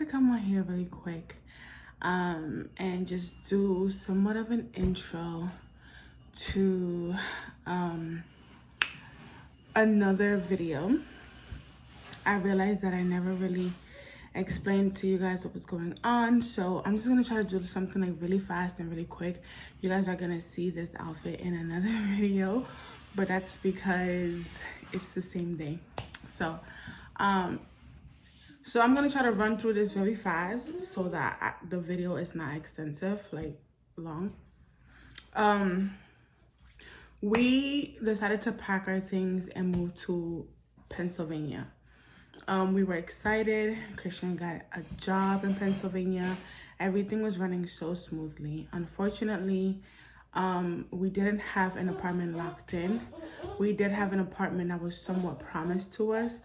to come on here really quick and just do somewhat of an intro to another video. I realized that I never really explained to you guys what was going on, so I'm just gonna try to do something like really fast and really quick. You guys are gonna see this outfit in another video, but that's because it's the same day. So I'm gonna try to run through this very fast so that the video is not extensive, like long. We decided to pack our things and move to Pennsylvania. We were excited. Christian got a job in Pennsylvania. Everything was running so smoothly. Unfortunately, we didn't have an apartment locked in. We did have an apartment that was somewhat promised to us.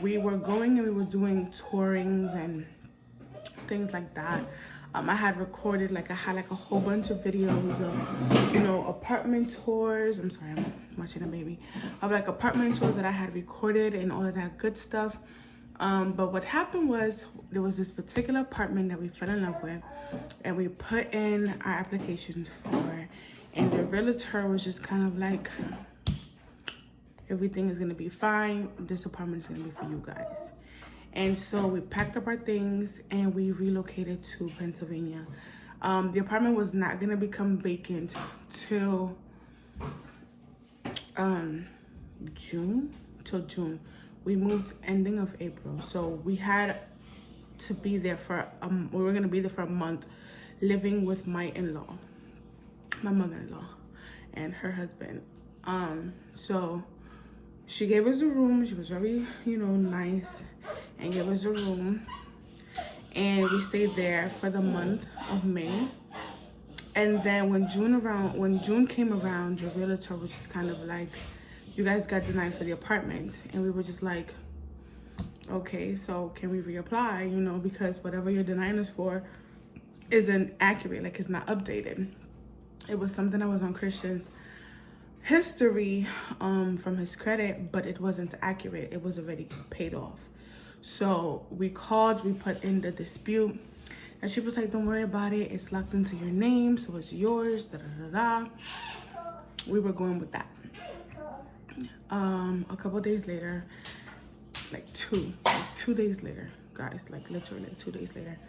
We were going and we were doing tourings and things like that. I had recorded, I had a whole bunch of videos of, apartment tours. I'm sorry, I'm watching a baby. Of apartment tours that I had recorded and all of that good stuff. But what happened was there was this particular apartment that we fell in love with and we put in our applications for, and the realtor was just kind of like, everything is gonna be fine. This apartment is gonna be for you guys. And so we packed up our things and we relocated to Pennsylvania. The apartment was not gonna become vacant till June. We moved ending of April. So we had to be there for, we were gonna be there for a month living with my in-law, my mother-in-law and her husband. So she gave us a room. She was very, nice, and gave us a room. And we stayed there for the month of May. And then when June came around, the realtor was just kind of like, you guys got denied for the apartment. And we were just like, okay, so can we reapply? Because whatever you're denying us for isn't accurate, it's not updated. It was something that was on Christian's history from his credit, but it wasn't accurate. It was already paid off. So we called, we put in the dispute, and she was like, don't worry about it, it's locked into your name, so it's yours, We were going with that. A couple days later, two days later, guys, literally 2 days later,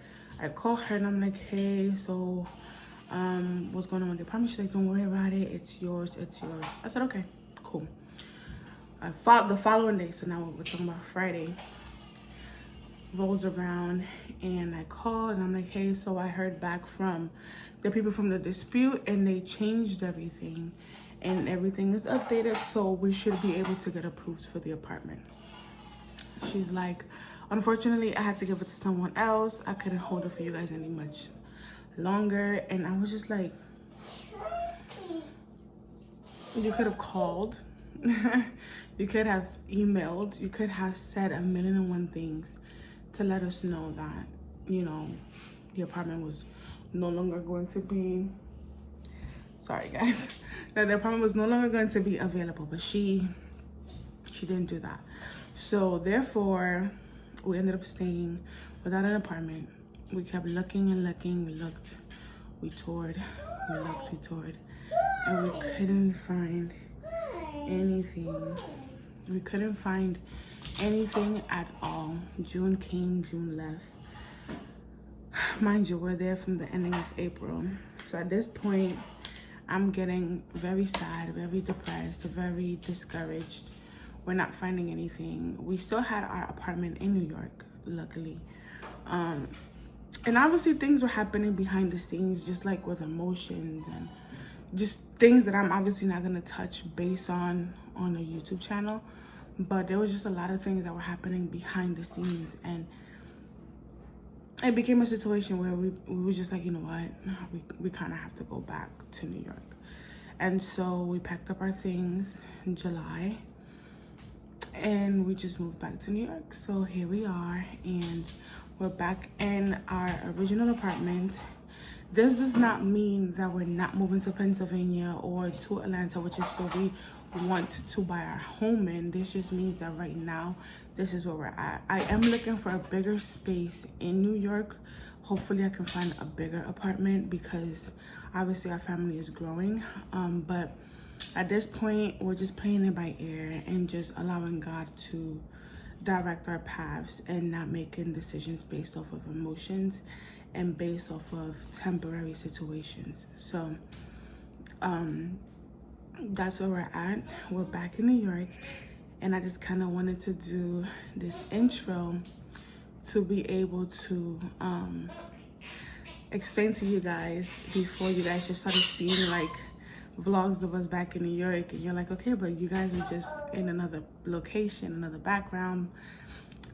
I called her and I'm like, hey, so what's going on with the apartment? She's like, don't worry about it, it's yours. I said, okay, cool. The following day, so now we're talking about Friday, rolls around and I called and I'm like, hey, so I heard back from the people from the dispute and they changed everything and everything is updated, so we should be able to get approved for the apartment. She's like, unfortunately, I had to give it to someone else. I couldn't hold it for you guys any much longer. And I was just like, you could have called. You could have emailed. You could have said 1,000,001 things to let us know that, the apartment was no longer going to be, sorry guys, that the apartment was no longer going to be available, but she didn't do that. So therefore, we ended up staying without an apartment. We kept looking and looking. We looked, we toured, we toured, and we couldn't find anything. We couldn't find anything at all. June came, June left. Mind you, we're there from the ending of April. So at this point, I'm getting very sad, very depressed, very discouraged. We're not finding anything. We still had our apartment in New York, luckily. And obviously things were happening behind the scenes, just with emotions and just things that I'm obviously not gonna touch based on a YouTube channel. But there was just a lot of things that were happening behind the scenes, and it became a situation where we were just like, you know what, we kind of have to go back to New York. And so we packed up our things in July and we just moved back to New York. So here we are, and we're back in our original apartment. This does not mean that we're not moving to Pennsylvania or to Atlanta, which is where we want to buy our home in. This just means that right now this is where we're at. I am looking for a bigger space in New York. Hopefully I can find a bigger apartment because obviously our family is growing. But at this point, we're just playing it by ear and just allowing God to direct our paths and not making decisions based off of emotions and based off of temporary situations. So that's where we're at. We're back in New York, and I just kind of wanted to do this intro to be able to explain to you guys before you guys just started seeing like vlogs of us back in New York, and you're like, okay, but you guys are just in another location, another background.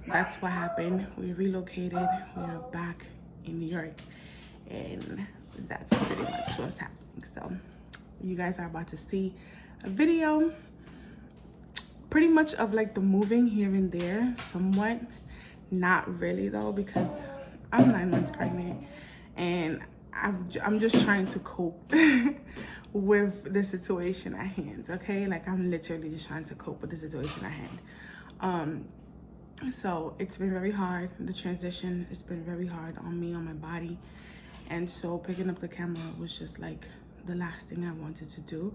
That's what happened. We relocated. We are back in New York, and that's pretty much what's happening. So you guys are about to see a video pretty much of like the moving here and there, somewhat. Not really though, because I'm 9 months pregnant and I'm just trying to cope with the situation at hand, okay? Like I'm literally just trying to cope with the situation at hand. So it's been very hard. The transition, it's been very hard on me, on my body. And so picking up the camera was just like the last thing I wanted to do.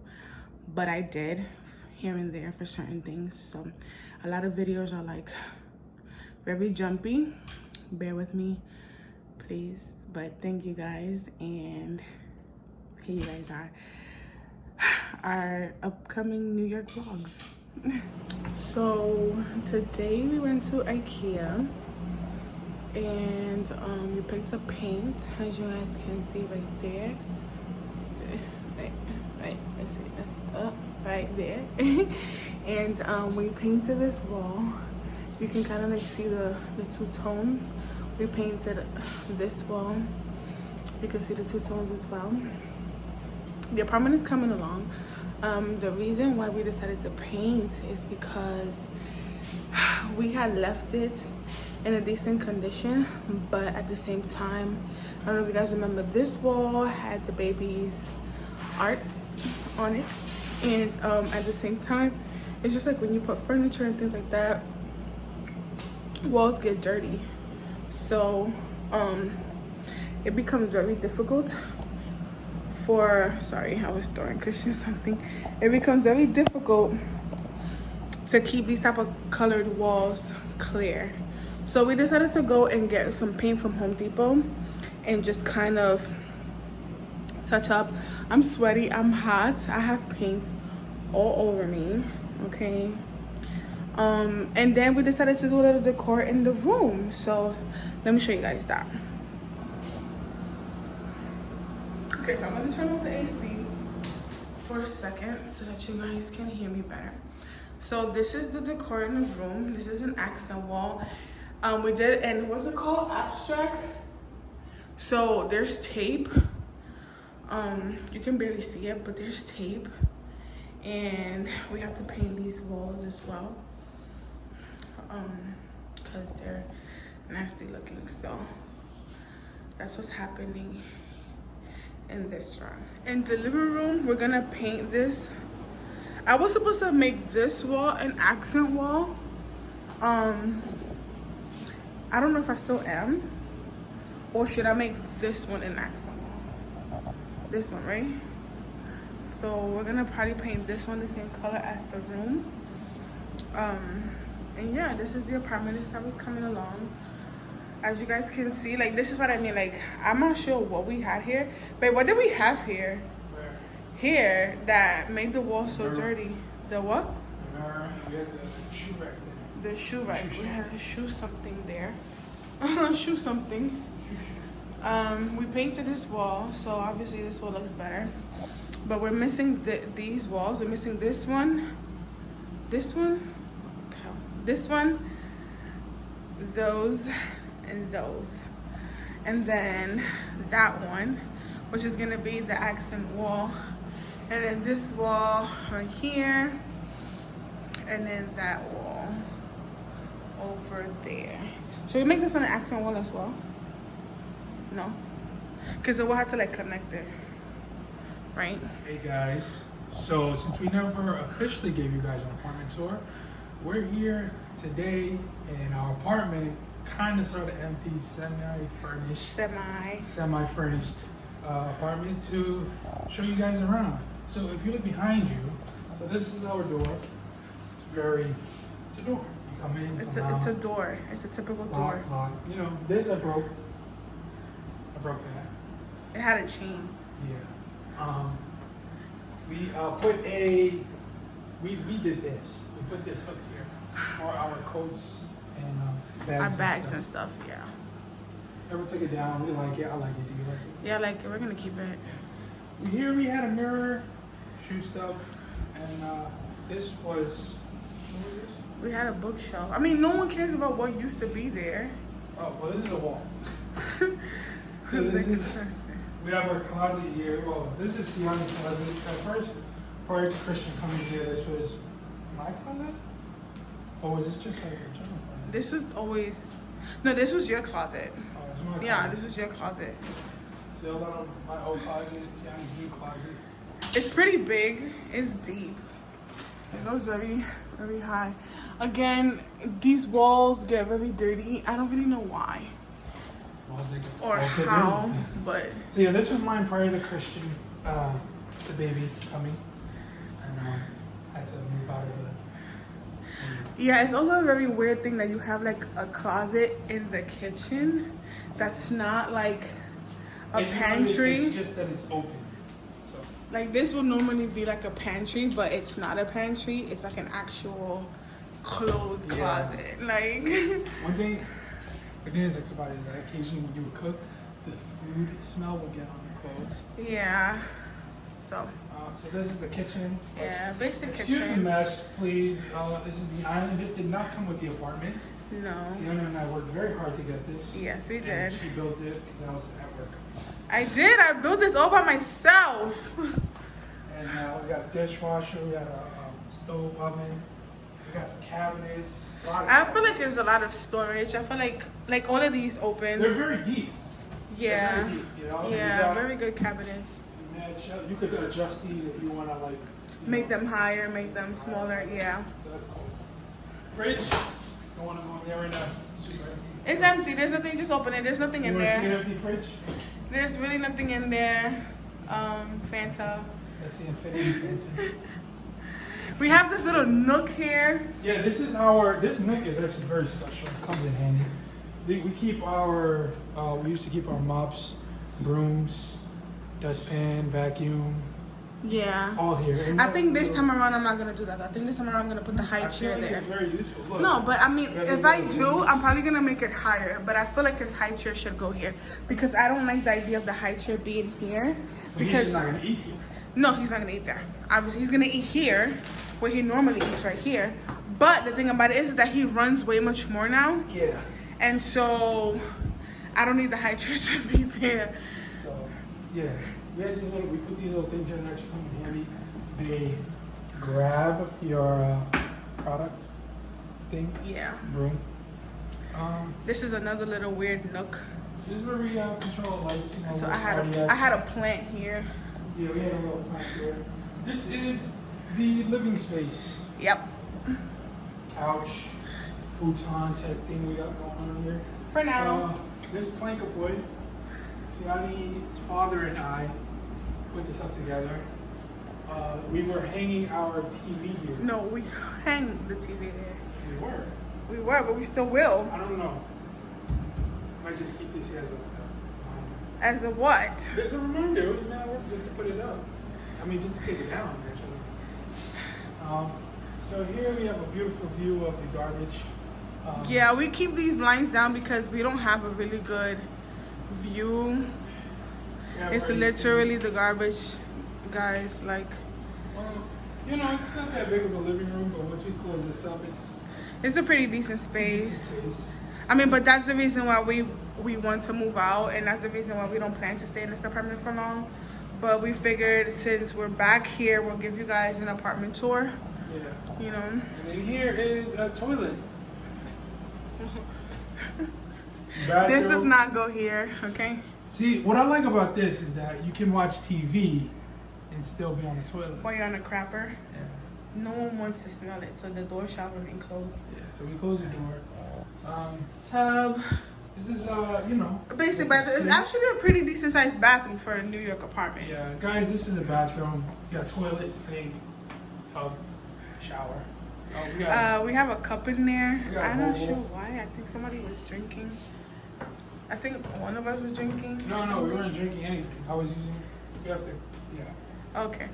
But I did here and there for certain things. So a lot of videos are like very jumpy. Bear with me, please. But thank you guys. And here you guys are. Our upcoming New York vlogs. So today we went to IKEA and we picked up paint, as you guys can see right there. Right, let's see, that's up right there. And we painted this wall. You can kind of like see the two tones. We painted this wall. You can see the two tones as well. The apartment is coming along. The reason why we decided to paint is because we had left it in a decent condition, but at the same time, I don't know if you guys remember, this wall had the baby's art on it, and at the same time, it's just like when you put furniture and things like that, walls get dirty. So it becomes very difficult for, sorry, I was throwing Christian something. It becomes very difficult to keep these type of colored walls clear. So we decided to go and get some paint from Home Depot and just kind of touch up. I'm sweaty, I'm hot, I have paint all over me, okay? And then we decided to do a little decor in the room. So let me show you guys that. Okay, so I'm gonna turn off the AC for a second so that you guys can hear me better. So this is the decor in the room. This is an accent wall. We did, and what's it called? Abstract. So there's tape. You can barely see it, but there's tape. And we have to paint these walls as well. Because they're nasty looking. So that's what's happening in this room. In the living room, we're gonna paint this. I was supposed to make this wall an accent wall. I don't know if I still am, or should I make this one an accent wall? This one, right? So we're gonna probably paint this one the same color as the room. And yeah, this is the apartment. This is how it's coming along. As you guys can see, like, this is what I mean. Like, I'm not sure what we had here. But what did we have here? Where? Here, that made the wall so dirty. The what? We had the shoe rack there. The shoe rack. We had a shoe something there. Shoe something. We painted this wall, so obviously this wall looks better. But we're missing these walls. We're missing this one, this one, those, and those. And then that one, which is gonna be the accent wall. And then this wall right here. And then that wall over there. Should we make this one an accent wall as well? No? Because then we'll have to like connect it, right? Hey guys, so since we never officially gave you guys an apartment tour, we're here today, and our apartment kind of sort of empty, semi-furnished apartment to show you guys around. So if you look behind you, so this is our door. It's a door. You come in, It's come out, a door. It's a typical door. lock. You know, this I broke that. It had a chain. Yeah. We did this. We put this hook here for our coats and bags. Our bags and stuff. Yeah. Never took it down. We like it. I like it. Do you like it? Yeah, like we're gonna keep it. Here we had a mirror, shoe stuff, and this was. What was this? We had a bookshelf. I mean, no one cares about what used to be there. Oh, well, this is a wall. So this is, we have our closet here. Well, this is Siani's closet. At first, prior to Christian coming here, this was my closet? Or was this just like a general closet? This was always. No, this was your closet. Oh, it's my Yeah, closet. this was your closet. So a lot of my old closet, Siani's new closet. It's pretty big. It's deep. It goes very, very high. Again, these walls get very dirty. I don't really know why or how, but So yeah, this was mine prior to Christian, the baby coming, and had to move out of the. yeah, it's also a very weird thing that you have like a closet in the kitchen that's not like a pantry. It's just that it's open. So Like this would normally be like a pantry, but it's not a pantry. It's like an actual closed closet. Like one thing is about it is that occasionally when you would cook, the food smell would get on the clothes. yeah. So So this is the kitchen. yeah, basic Excuse the kitchen. mess, please. This is the island. This did not come with the apartment. No. Sienna and I worked very hard to get this. Yes, we And did. she built it because I was at work. I did. I built this all by myself. And we got a dishwasher. We got a stove oven. We got some cabinets. A lot of I feel like there's a lot of storage. I feel like all of these open. they're very deep. Yeah. They're very deep, you know? And Yeah, you got very good cabinets. You could adjust these if you want to like. Make them higher, make them smaller. Yeah. So that's cool. Fridge. Don't want to go in there right now. It's super empty. It's empty. There's nothing. Just open it. There's nothing in You want to see an there. empty fridge? There's really nothing in there. Fanta. Let's see Infinity Fenton. We have this little nook here. Yeah, this nook is actually very special. It comes in handy. We keep our, we used to keep our mops, brooms, dustpan, vacuum, Yeah. all here. And I think this time around I'm not gonna do that. I think this time around I'm gonna put the high I feel chair like there. it's very useful. Look, No, but I mean, That's if I exactly do, what it I'm probably gonna make it higher. But I feel like his high chair should go here because I don't like the idea of the high chair being here. but he's Because just not gonna eat here. no, he's not gonna eat there. Obviously, he's gonna eat here, where he normally eats, right here. But the thing about it is that he runs way much more now, Yeah. and so I don't need the high chair to be there. So, yeah, we put these little things here that actually come in handy. They grab your product thing, Yeah. broom. This is another little weird nook. This is where we control the lights. You know, So with I cardiac. had a plant here. Yeah, we had a little plant here. This is the living space. Yep. Couch, futon type thing we got going on here. For now. This plank of wood, Siani's father and I put this up together. We were hanging our TV here. No, we hang the TV there. We were. We were, but we still will. I don't know. Might just keep this here as a As a what? There's a reminder. It was mad work just to put it up. I mean, just to take it down, actually. So here we have a beautiful view of the garbage. Yeah, we keep these blinds down because we don't have a really good view. It's literally the garbage, guys. Like, Well, you know, it's not that big of a living room, but once we close this up, it's a pretty decent it's space. space. I mean, but that's the reason why we want to move out, and that's the reason why we don't plan to stay in this apartment for long. But we figured since we're back here, we'll give you guys an apartment tour. Yeah. You know. And then here is a toilet. This Bathroom. does not go here, okay? See, what I like about this is that you can watch TV and still be on the toilet. While you're on a crapper. Yeah. No one wants to smell it, so the door shall remain closed. Yeah, so we close the door. Tub. This is, you know. Basic bathroom. It's actually a pretty decent sized bathroom for a New York apartment. Yeah, guys, this is a bathroom. You got toilet, sink, tub, shower. We have a cup in there. I'm not Volvo. sure why. I think somebody was drinking. I think one of us was drinking. No, we weren't drinking anything. I was using. You have to. Yeah. Okay.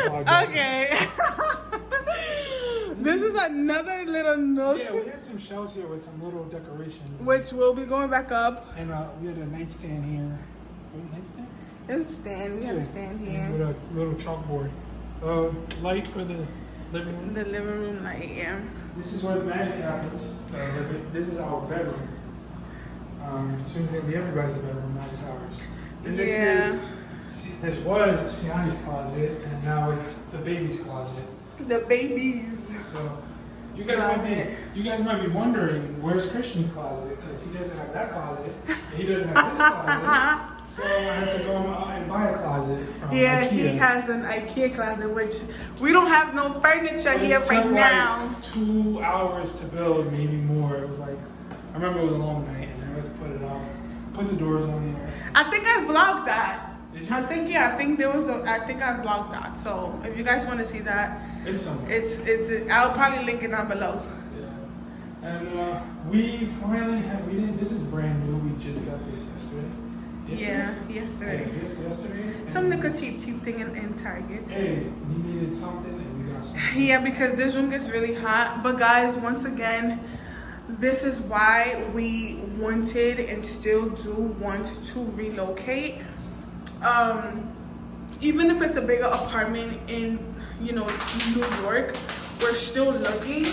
Okay. Okay. This is another little nook. Yeah, we had some shelves here with some little decorations. Which will be going back up. And we had a nightstand here. Nightstand? There's a stand. We have a stand here. And with a little chalkboard. Light for the living room. The living room light, yeah. This is where the magic happens. This is our bedroom. Soon it's gonna be everybody's bedroom, not just ours. And this was Siani's closet, and now it's the baby's closet. The babies. So you guys might be wondering where's Christian's closet, because he doesn't have that closet, and he doesn't have this closet. So I had to go and buy a closet from IKEA. He has an IKEA closet, which we don't have no furniture here right now. Like 2 hours to build, maybe more. It was like, I remember it was a long night, and I had to put it up, put the doors on there. I think I vlogged that. Did you? I think I vlogged that. So if you guys want to see that, It's somewhere. it's I'll probably link it down below. Yeah. And we finally this is brand new. We just got this yesterday. Yesterday. Yeah, just yesterday. Some little cheap thing in Target. Hey, we needed something and we got something. Yeah, because this room gets really hot. But guys, once again, this is why we wanted and still do want to relocate. Even if it's a bigger apartment in, New York, we're still looking.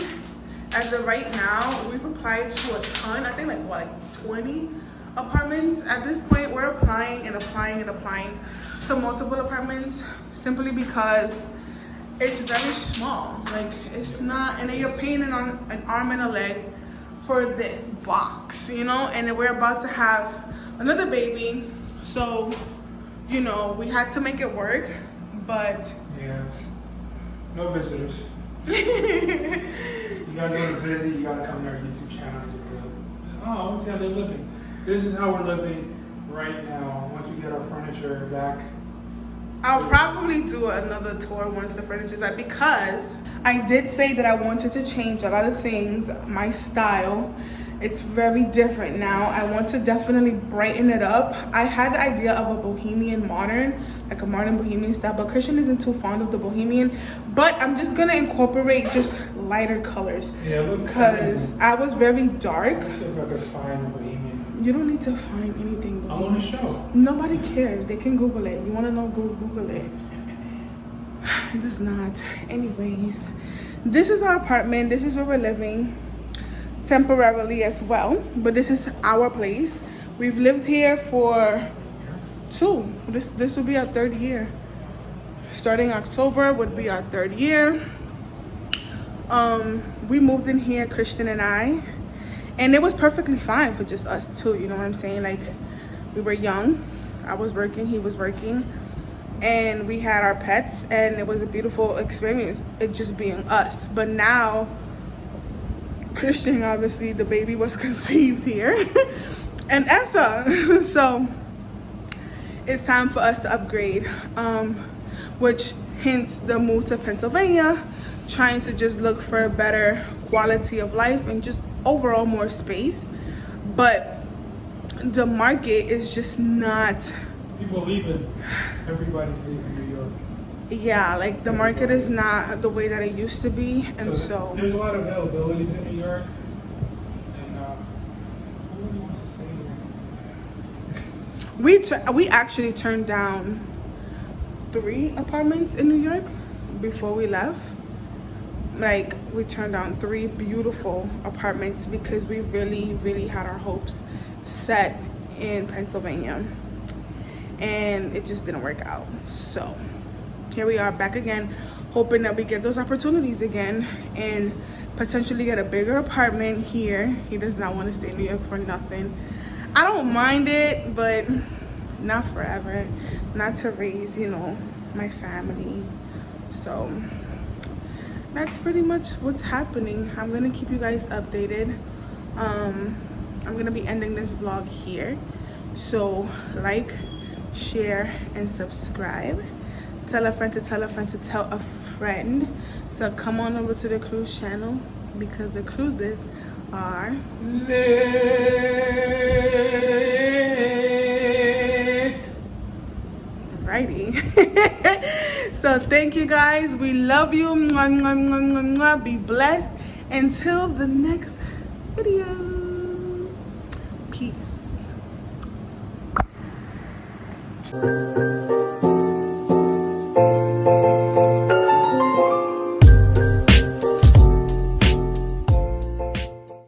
As of right now, we've applied to a ton. I think like 20 apartments. At this point, we're applying to multiple apartments simply because it's very small. Like, it's not, and then you're paying an arm and a leg for this box, and we're about to have another baby, so we had to make it work. But yeah, no visitors. You guys want to visit, you gotta come to our YouTube channel and just live. Oh, let's see how they're living. This is how we're living right now. Once we get our furniture back, I'll probably do another tour once the furniture's back, because I did say that I wanted to change a lot of things, my style. It's very different now. I want to definitely brighten it up. I had the idea of a bohemian modern, like a modern bohemian style, but Christian isn't too fond of the bohemian. But I'm just gonna incorporate just lighter colors. Yeah, because I was very dark. Let's see if I could find a bohemian. You don't need to find anything bohemian. I want to show. Nobody cares. They can Google it. You want to know? Go Google it. It is not. Anyways, this is our apartment. This is where we're living temporarily as well. But this is our place. We've lived here for 2. This will be our 3rd year. Starting October would be our 3rd year. We moved in here, Christian and I. And it was perfectly fine for just us two, you know what I'm saying? Like, we were young. I was working, he was working. And we had our pets, and it was a beautiful experience, it just being us. But now, Christian, obviously, the baby was conceived here. And Essa. So, it's time for us to upgrade. Which hence the move to Pennsylvania, trying to just look for a better quality of life and just overall more space. But the market is just not, people leaving. Everybody's leaving New York. Yeah, like the market is not the way that it used to be. And so there's a lot of availabilities in New York, and who really wants to stay here? we actually turned down 3 apartments in New York before we left. Like, we turned down 3 beautiful apartments because we really, really had our hopes set in Pennsylvania. And it just didn't work out. So, here we are back again, hoping that we get those opportunities again and potentially get a bigger apartment here. He does not want to stay in New York for nothing. I don't mind it, but not forever. Not to raise, my family So that's pretty much what's happening. I'm gonna keep you guys updated. I'm gonna be ending this vlog here. So like, share, and subscribe. Tell a friend to tell a friend to tell a friend to come on over to the cruise channel, because the cruises are lit. Alrighty. So thank you guys. We love you. Mwah, mwah, mwah, mwah, mwah. Be blessed. Until the next video. Peace.